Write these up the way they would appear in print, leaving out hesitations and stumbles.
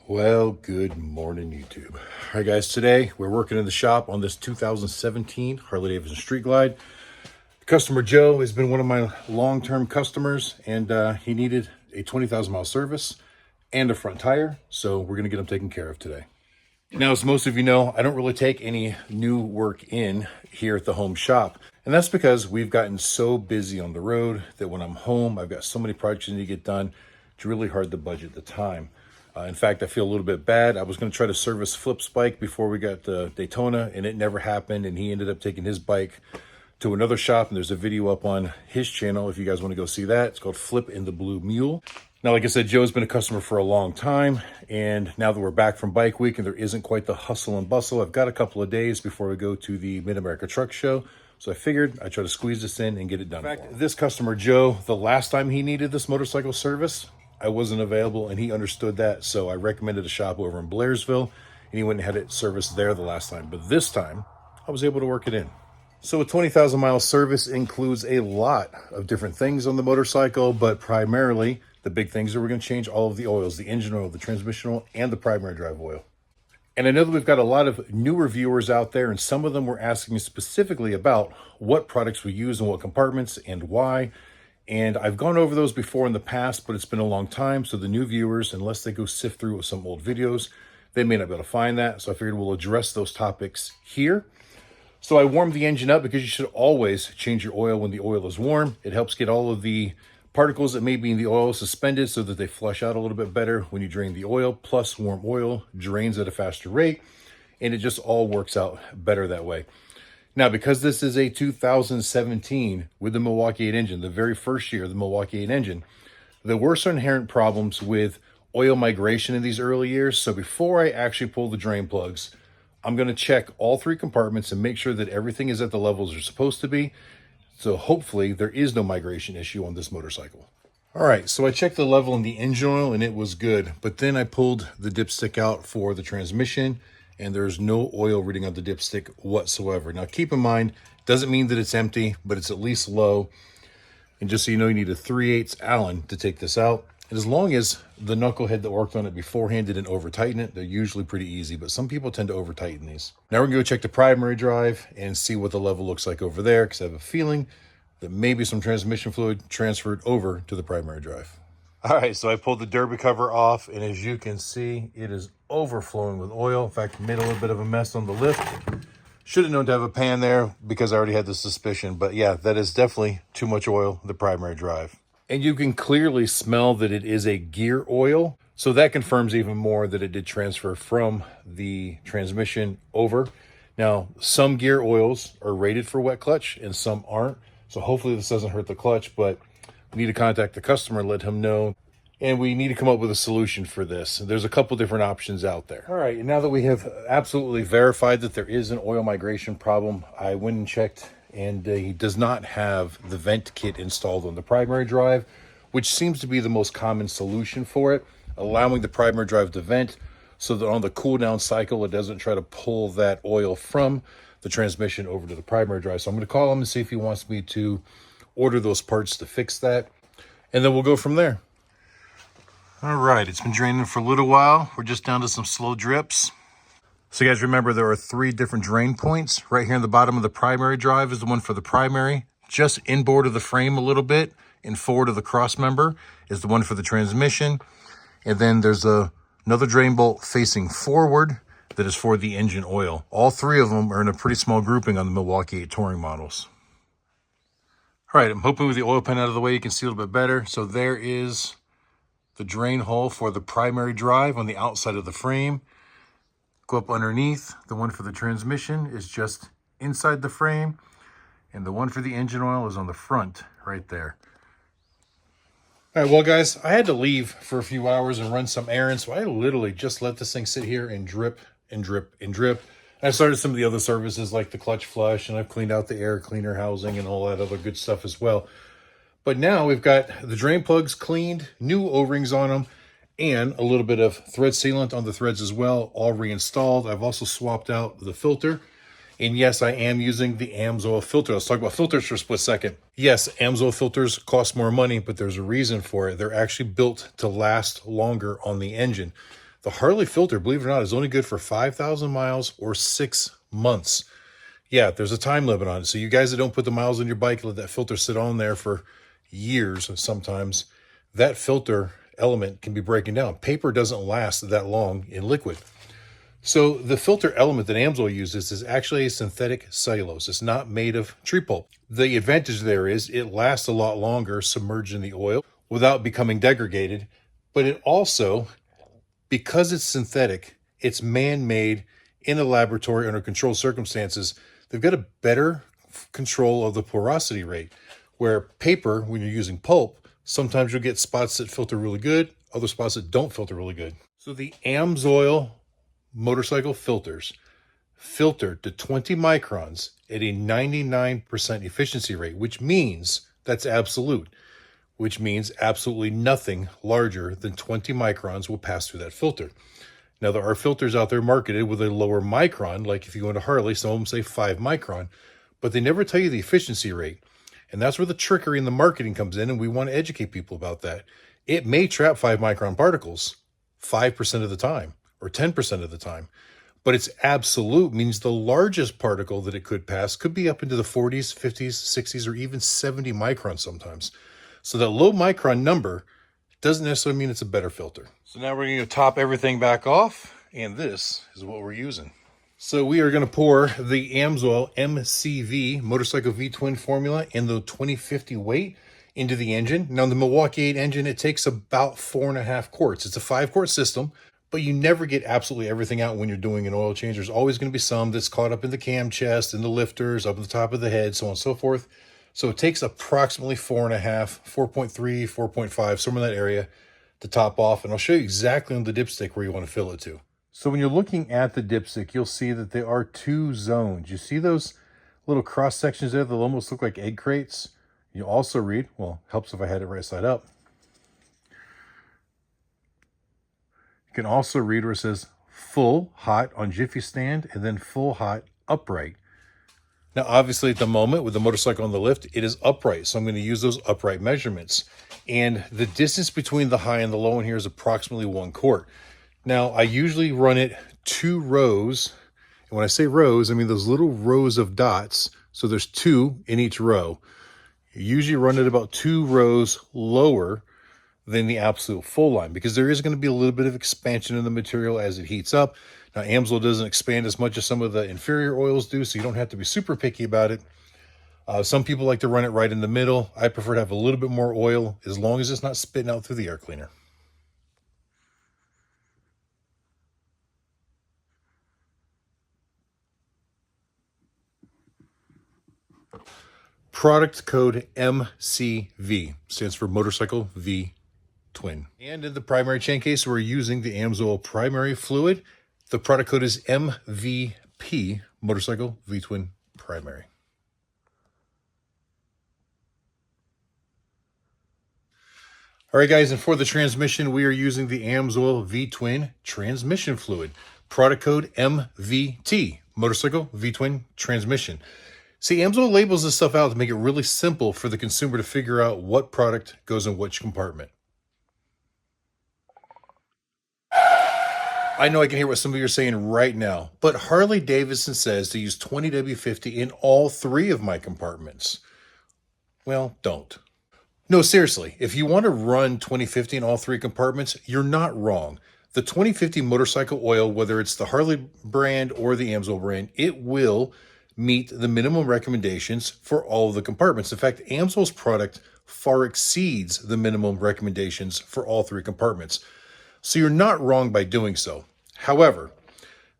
Well, good morning, YouTube. All right, guys, today we're working in the shop on this 2017 Harley Davidson Street Glide. Customer Joe has been one of my long-term customers, and he needed a 20,000 mile service and a front tire, so we're going to get him taken care of today. Now, as most of you know, I don't really take any new work in here at the home shop, and that's because we've gotten so busy on the road that when I'm home, I've got so many projects I need to get done. It's really hard to budget the time. In fact, I feel a little bit bad. I was going to try to service Flip's bike before we got the Daytona, and it never happened, and he ended up taking his bike to another shop, and there's a video up on his channel if you guys want to go see that. It's called Flip and the Blue Mule. Now, like I said, Joe's been a customer for a long time, and now that we're back from Bike Week and there isn't quite the hustle and bustle, I've got a couple of days before we go to the Mid-America Truck Show, so I figured I'd try to squeeze this in and get it done. In fact, this customer, Joe, the last time he needed this motorcycle service, I wasn't available, and he understood that, so I recommended a shop over in Blairsville, and he went and had it serviced there the last time. But this time, I was able to work it in. So a 20,000 mile service includes a lot of different things on the motorcycle, but primarily the big things are we're going to change all of the oils, the engine oil, the transmission oil, and the primary drive oil. And I know that we've got a lot of newer viewers out there, and some of them were asking me specifically about what products we use in what compartments and why. And I've gone over those before in the past, but it's been a long time. So the new viewers, unless they go sift through some old videos, they may not be able to find that. So I figured we'll address those topics here. So I warmed the engine up because you should always change your oil when the oil is warm. It helps get all of the particles that may be in the oil suspended so that they flush out a little bit better when you drain the oil. Plus, warm oil drains at a faster rate, and it just all works out better that way. Now, because this is a 2017 with the Milwaukee 8 engine, the very first year of the Milwaukee 8 engine, there were some inherent problems with oil migration in these early years. So before I actually pull the drain plugs, I'm going to check all three compartments and make sure that everything is at the levels they're supposed to be. So hopefully there is no migration issue on this motorcycle. All right, so I checked the level in the engine oil and it was good. But then I pulled the dipstick out for the transmission, and there's no oil reading on the dipstick whatsoever. Now, keep in mind, doesn't mean that it's empty, but it's at least low. And just so you know, you need a 3/8 Allen to take this out. And as long as the knucklehead that worked on it beforehand didn't over-tighten it, they're usually pretty easy, but some people tend to over-tighten these. Now we're gonna go check the primary drive and see what the level looks like over there, because I have a feeling that maybe some transmission fluid transferred over to the primary drive. All right, so I pulled the derby cover off, and as you can see, it is overflowing with oil. In fact, made a little bit of a mess on the lift. Should have known to have a pan there because I already had the suspicion. But yeah, that is definitely too much oil, the primary drive. And you can clearly smell that it is a gear oil. So that confirms even more that it did transfer from the transmission over. Now, some gear oils are rated for wet clutch and some aren't. So hopefully this doesn't hurt the clutch, but we need to contact the customer and let him know. And we need to come up with a solution for this. There's a couple different options out there. All right, and now that we have absolutely verified that there is an oil migration problem, I went and checked, and he does not have the vent kit installed on the primary drive, which seems to be the most common solution for it, allowing the primary drive to vent so that on the cool down cycle, it doesn't try to pull that oil from the transmission over to the primary drive. So I'm going to call him and see if he wants me to order those parts to fix that, and then we'll go from there. All right, it's been draining for a little while. We're just down to some slow drips. So you guys remember there are 3 different drain points. Right here in the bottom of the primary drive is the one for the primary. Just inboard of the frame a little bit and forward of the cross member is the one for the transmission. And then there's another drain bolt facing forward that is for the engine oil. All 3 of them are in a pretty small grouping on the Milwaukee 8 touring models. All right, I'm hoping with the oil pan out of the way you can see a little bit better. So there is the drain hole for the primary drive on the outside of the frame. Go up underneath. The one for the transmission is just inside the frame, and the one for the engine oil is on the front right there. All right, well, guys, I had to leave for a few hours and run some errands, so I literally just let this thing sit here and drip and drip and drip. I started some of the other services like the clutch flush, and I've cleaned out the air cleaner housing and all that other good stuff as well. But now we've got the drain plugs cleaned, new O-rings on them, and a little bit of thread sealant on the threads as well, all reinstalled. I've also swapped out the filter. And yes, I am using the Amsoil filter. Let's talk about filters for a split second. Yes, Amsoil filters cost more money, but there's a reason for it. They're actually built to last longer on the engine. The Harley filter, believe it or not, is only good for 5,000 miles or 6 months. Yeah, there's a time limit on it. So you guys that don't put the miles on your bike, let that filter sit on there for years sometimes, that filter element can be breaking down. Paper doesn't last that long in liquid. So the filter element that Amsoil uses is actually a synthetic cellulose. It's not made of tree pulp. The advantage there is it lasts a lot longer submerged in the oil without becoming degraded. But it also, because it's synthetic, it's man-made in a laboratory under controlled circumstances. They've got a better control of the porosity rate, where paper, when you're using pulp, sometimes you'll get spots that filter really good, other spots that don't filter really good. So the Amsoil motorcycle filters filter to 20 microns at a 99% efficiency rate, which means that's absolute, which means absolutely nothing larger than 20 microns will pass through that filter. Now, there are filters out there marketed with a lower micron, like if you go into Harley, some of them say 5 micron, but they never tell you the efficiency rate. And that's where the trickery in the marketing comes in, and we want to educate people about that. It may trap 5 micron particles 5% of the time or 10% of the time, but it's absolute, means the largest particle that it could pass could be up into the 40s, 50s, 60s, or even 70 microns sometimes. So that low micron number doesn't necessarily mean it's a better filter. So now we're going to top everything back off, and this is what we're using. So we are going to pour the Amsoil MCV motorcycle V-twin formula in the 2050 weight into the engine. Now, the Milwaukee 8 engine, it takes about 4.5 quarts. It's a 5-quart system, but you never get absolutely everything out when you're doing an oil change. There's always going to be some that's caught up in the cam chest, in the lifters, up at the top of the head, so on and so forth. So it takes approximately 4.5, 4.3, 4.5, somewhere in that area to top off. And I'll show you exactly on the dipstick where you want to fill it to. So when you're looking at the dipstick, you'll see that there are 2 zones. You see those little cross sections there that almost look like egg crates? You also read, well, helps if I had it right side up. You can also read where it says full hot on Jiffy stand and then full hot upright. Now, obviously, at the moment with the motorcycle on the lift, it is upright. So I'm going to use those upright measurements. And the distance between the high and the low in here is approximately 1 quart. Now, I usually run it 2 rows. And when I say rows, I mean those little rows of dots. So there's 2 in each row. You usually run it about 2 rows lower than the absolute full line, because there is going to be a little bit of expansion in the material as it heats up. Now, Amsoil doesn't expand as much as some of the inferior oils do, so you don't have to be super picky about it. Some people like to run it right in the middle. I prefer to have a little bit more oil, as long as it's not spitting out through the air cleaner. Product code MCV stands for Motorcycle V Twin. And in the primary chain case, we're using the Amsoil primary fluid. The product code is MVP, Motorcycle V-Twin Primary. All right, guys, and for the transmission, we are using the Amsoil V-Twin Transmission Fluid. Product code MVT, Motorcycle V-Twin Transmission. See, Amsoil labels this stuff out to make it really simple for the consumer to figure out what product goes in which compartment. I know I can hear what some of you are saying right now, but Harley Davidson says to use 20W50 in all 3 of my compartments. Well, don't. No, seriously, if you want to run 2050 in all 3 compartments, you're not wrong. The 2050 motorcycle oil, whether it's the Harley brand or the Amsoil brand, it will meet the minimum recommendations for all of the compartments. In fact, Amsoil's product far exceeds the minimum recommendations for all 3 compartments. So you're not wrong by doing so. However,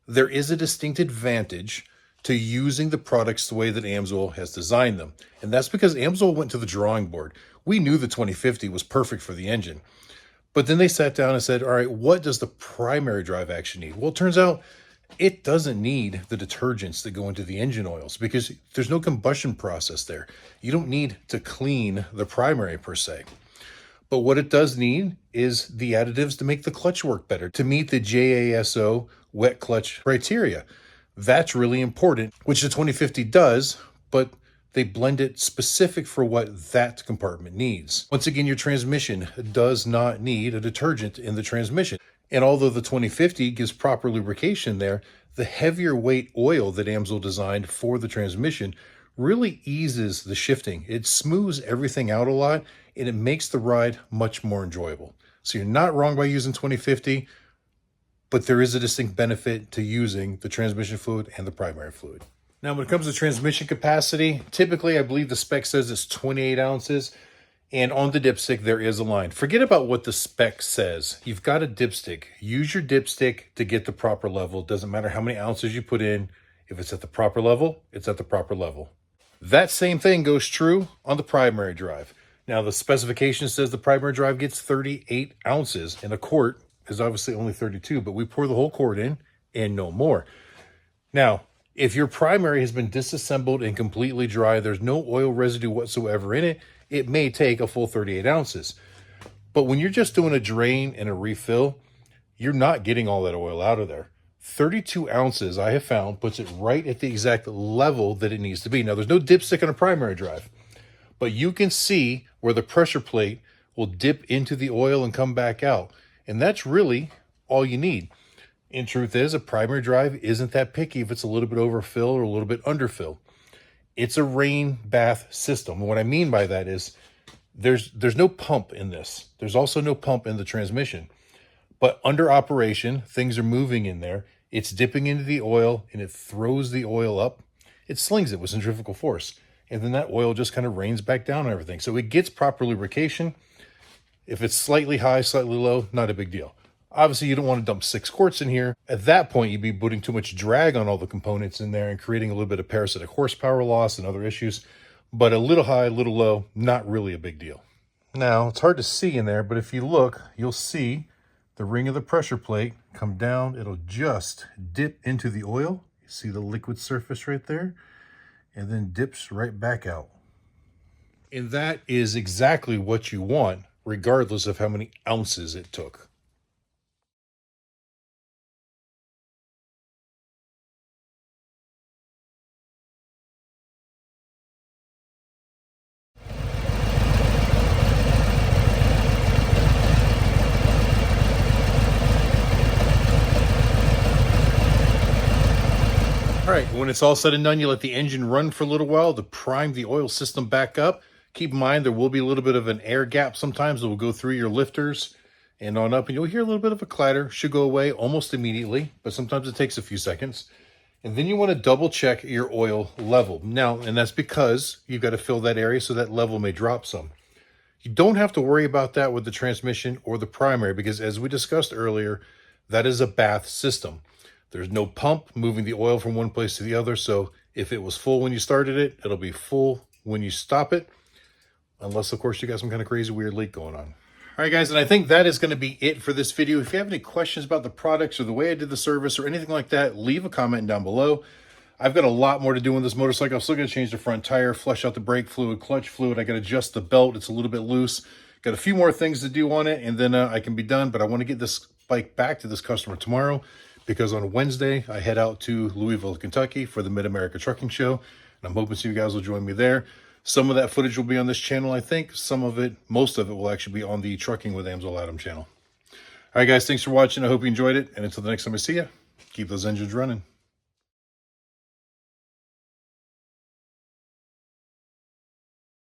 there is a distinct advantage to using the products the way that Amsoil has designed them. And that's because Amsoil went to the drawing board. We knew the 2050 was perfect for the engine. But then they sat down and said, all right, what does the primary drive action need? Well, it turns out it doesn't need the detergents that go into the engine oils, because there's no combustion process there. You don't need to clean the primary per se. But what it does need is the additives to make the clutch work better, to meet the JASO wet clutch criteria. That's really important, which the 2050 does, but they blend it specific for what that compartment needs. Once again, your transmission does not need a detergent in the transmission. And although the 2050 gives proper lubrication there, the heavier weight oil that Amsoil designed for the transmission really eases the shifting. It smooths everything out a lot, and it makes the ride much more enjoyable. So you're not wrong by using 2050, but there is a distinct benefit to using the transmission fluid and the primary fluid. Now, when it comes to transmission capacity, typically I believe the spec says it's 28 ounces. And on the dipstick, there is a line. Forget about what the spec says. You've got a dipstick. Use your dipstick to get the proper level. It doesn't matter how many ounces you put in. If it's at the proper level, it's at the proper level. That same thing goes true on the primary drive. Now, the specification says the primary drive gets 38 ounces, and a quart is obviously only 32, but we pour the whole quart in and no more. Now, if your primary has been disassembled and completely dry, there's no oil residue whatsoever in it, it may take a full 38 ounces. But when you're just doing a drain and a refill, you're not getting all that oil out of there. 32 ounces, I have found, puts it right at the exact level that it needs to be. Now, there's no dipstick on a primary drive, but you can see where the pressure plate will dip into the oil and come back out. And that's really all you need. In truth is, a primary drive isn't that picky if it's a little bit overfill or a little bit underfill. It's a rain bath system. What I mean by that is there's no pump in this. There's also no pump in the transmission. But under operation, things are moving in there. It's dipping into the oil and it throws the oil up. It slings it with centrifugal force. And then that oil just kind of rains back down on everything. So it gets proper lubrication. If it's slightly high, slightly low, not a big deal. Obviously, you don't want to dump 6 quarts in here. At that point, you'd be putting too much drag on all the components in there and creating a little bit of parasitic horsepower loss and other issues. But a little high, a little low, not really a big deal. Now, it's hard to see in there, but if you look, you'll see the ring of the pressure plate come down. It'll just dip into the oil. You see the liquid surface right there, and then dips right back out. And that is exactly what you want, regardless of how many ounces it took. All right, when it's all said and done, you let the engine run for a little while to prime the oil system back up. Keep in mind, there will be a little bit of an air gap sometimes that will go through your lifters and on up, and you'll hear a little bit of a clatter. Should go away almost immediately, but sometimes it takes a few seconds. And then you want to double check your oil level. Now, and that's because you've got to fill that area so that level may drop some. You don't have to worry about that with the transmission or the primary because as we discussed earlier, that is a bath system. There's no pump moving the oil from one place to the other. So if it was full when you started it, it'll be full when you stop it. Unless, of course, you got some kind of crazy weird leak going on. All right, guys, and I think that is going to be it for this video. If you have any questions about the products or the way I did the service or anything like that, leave a comment down below. I've got a lot more to do on this motorcycle. I'm still going to change the front tire, flush out the brake fluid, clutch fluid. I got to adjust the belt. It's a little bit loose. Got a few more things to do on it, and then I can be done. But I want to get this bike back to this customer tomorrow because on Wednesday, I head out to Louisville, Kentucky for the Mid-America Trucking Show. And I'm hoping you guys will join me there. Some of that footage will be on this channel, I think. Some of it, most of it, will actually be on the Trucking with Amsoil Adam channel. All right, guys, thanks for watching. I hope you enjoyed it. And until the next time I see you, keep those engines running.